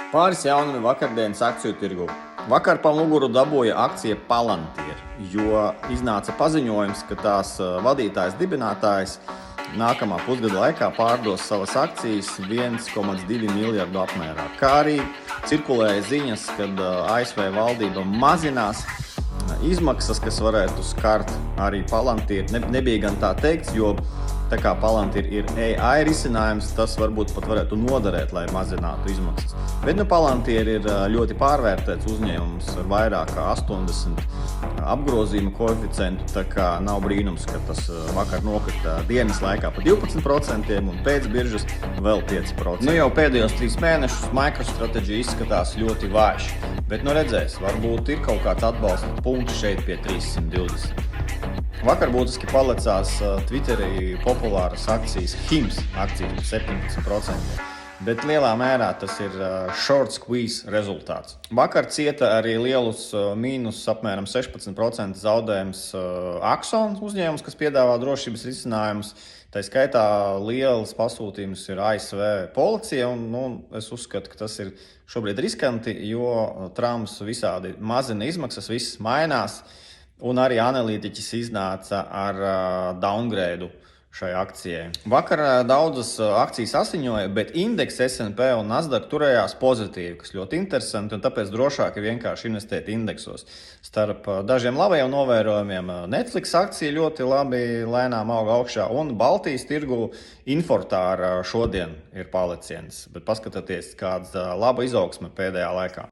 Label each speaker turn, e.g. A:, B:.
A: Pāris jaunumi vakardienas akciju tirgū. Vakar pa muguru dabūja akcija Palantir, jo iznāca paziņojums, ka tās vadītājs dibinātājs nākamā pusgada laikā pārdos savas akcijas 1,2 miljardu apmērā. Kā arī cirkulēja ziņas, kad ASV valdība mazinās izmaksas, kas varētu skart arī Palantir. Nebija gan tā teikts, jo tā kā Palantir ir AI risinājums, tas varbūt pat varētu noderēt, lai mazinātu izmaksas. Bet Palantir ir ļoti pārvērtēts uzņēmums ar vairāk kā 80 apgrozījuma koeficientu, tā kā nav brīnums, ka tas vakar nokrita dienas laikā pa 12% un pēc biržas vēl 5%. Jau pēdējos 3 mēnešus MicroStrategy izskatās ļoti vājš, bet redzēs, varbūt ir kaut kāds atbalsta punkts šeit pie 320. Vakar būtiski palecās Twitterī populāras akcijas HIMS akcijas 17%, bet lielā mērā tas ir short squeeze rezultāts. Vakar cieta arī lielus mīnus apmēram 16% zaudējums Axon uzņēmums, kas piedāvā drošības risinājumus. Tā skaitā liels pasūtījums ir ASV policija, un es uzskatu, ka tas ir šobrīd riskanti, jo Trumps visādi mazina izmaksas, viss mainās. Un arī analītiķis iznāca ar downgrade šai akcijai. Vakar daudzas akcijas asiņoja, bet indeks S&P un Nasdaq turējās pozitīvi, kas ļoti interesanti, un tāpēc drošāk ir vienkārši investēt indeksos. Starp dažiem labajiem novērojumiem Netflix akcija ļoti labi lēnām auga augšā, un Baltijas tirgu Infortāra šodien ir paliciens. Bet paskatieties, kāda laba izaugsme pēdējā laikā.